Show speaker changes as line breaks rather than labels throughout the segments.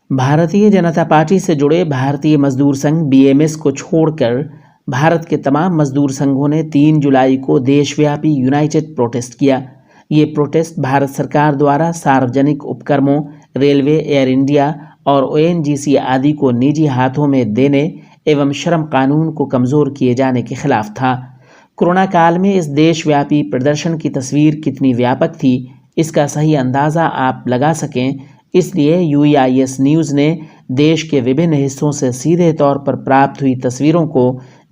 Bharatiya Janata party से जुड़े भारतीय मजदूर संघ बीएमएस को छोड़कर भारत के तमाम मजदूर संघों ने 3 जुलाई को देशव्यापी यूनाइटेड प्रोटेस्ट किया। ये प्रोटेस्ट भारत सरकार द्वारा सार्वजनिक उपक्रमों, रेलवे, एयर इंडिया और ओएनजीसी आदि को निजी हाथों में देने एवं श्रम कानून को कमज़ोर किए जाने के खिलाफ था। कोरोना काल में इस देशव्यापी प्रदर्शन की तस्वीर कितनी व्यापक थी, इसका सही अंदाज़ा आप लगा सकें, इसलिए यूईआईएस न्यूज़ ने देश के विभिन्न हिस्सों से सीधे तौर पर प्राप्त हुई तस्वीरों को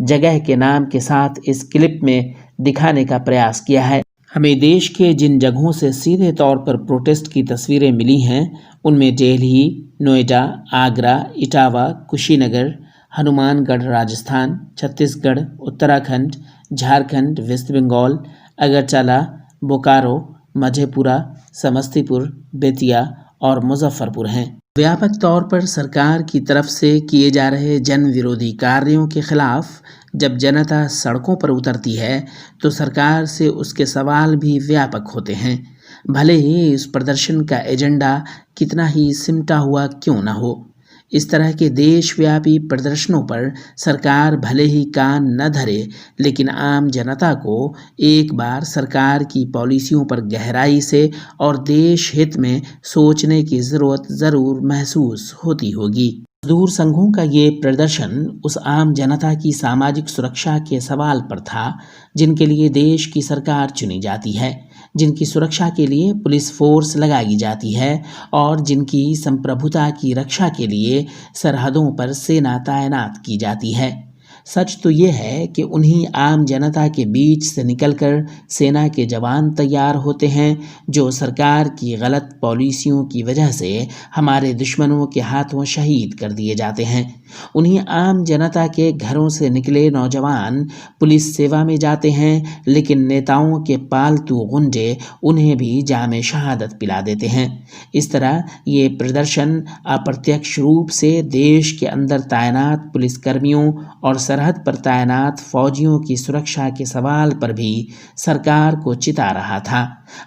जगह के नाम के साथ इस क्लिप में दिखाने का प्रयास किया है। हमें देश के जिन जगहों से सीधे तौर पर प्रोटेस्ट की तस्वीरें मिली हैं उनमें दिल्ली, नोएडा, आगरा, इटावा, कुशीनगर, हनुमानगढ़ राजस्थान, छत्तीसगढ़, उत्तराखंड, झारखंड, वेस्ट बंगाल, अगरतला, बोकारो, मधेपुरा, समस्तीपुर, बेतिया और मुजफ्फरपुर हैं। व्यापक तौर पर सरकार की तरफ से किए जा रहे जन विरोधी कार्यों के खिलाफ जब जनता सड़कों पर उतरती है तो सरकार से उसके सवाल भी व्यापक होते हैं, भले ही इस प्रदर्शन का एजेंडा कितना ही सिमटा हुआ क्यों न हो। इस तरह के देशव्यापी प्रदर्शनों पर सरकार भले ही कान न धरे, लेकिन आम जनता को एक बार सरकार की पॉलिसियों पर गहराई से और देश हित में सोचने की ज़रूरत ज़रूर महसूस होती होगी। मजदूर संघों का ये प्रदर्शन उस आम जनता की सामाजिक सुरक्षा के सवाल पर था जिनके लिए देश की सरकार चुनी जाती है, जिनकी सुरक्षा के लिए पुलिस फोर्स लगाई जाती है और जिनकी संप्रभुता की रक्षा के लिए सरहदों पर सेना तैनात की जाती है। सच तो ये है कि उन्हीं आम जनता के बीच से निकलकर सेना के जवान तैयार होते हैं जो सरकार की गलत पॉलिसियों की वजह से हमारे दुश्मनों के हाथों शहीद कर दिए जाते हैं। उन्हीं आम जनता के घरों से निकले नौजवान पुलिस सेवा में जाते हैं, लेकिन नेताओं के पालतू गुंडे उन्हें भी जामे शहादत पिला देते हैं। इस तरह ये प्रदर्शन अप्रत्यक्ष रूप से देश के अंदर तैनात पुलिसकर्मियों और सरहद पर तैनात फौजियों की सुरक्षा के सवाल पर भी सरकार को चिता रहा था।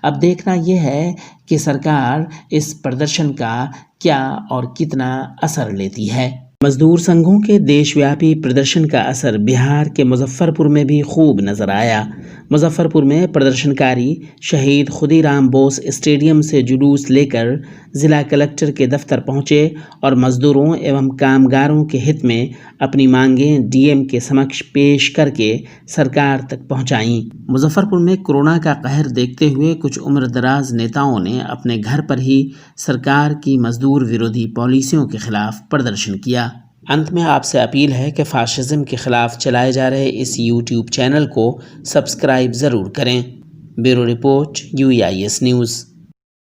अब देखना यह है कि सरकार इस प्रदर्शन का क्या और कितना असर लेती है। मजदूर संघों के देशव्यापी प्रदर्शन का असर बिहार के मुजफ्फरपुर में भी खूब नजर आया। मुजफ्फरपुर में प्रदर्शनकारी शहीद खुदीराम बोस स्टेडियम से जुलूस लेकर जिला कलेक्टर के दफ्तर पहुंचे और मजदूरों एवं कामगारों के हित में अपनी मांगें डीएम के समक्ष पेश करके सरकार तक पहुंचाईं। मुजफ्फरपुर में कोरोना का कहर देखते हुए कुछ उम्रदराज नेताओं ने अपने घर पर ही सरकार की मजदूर विरोधी पॉलिसियों के खिलाफ प्रदर्शन किया। अंत में आपसे अपील है कि फाशिज्म के खिलाफ चलाए जा रहे इस यूट्यूब चैनल को सब्सक्राइब ज़रूर करें। Bureau report, UEIS news.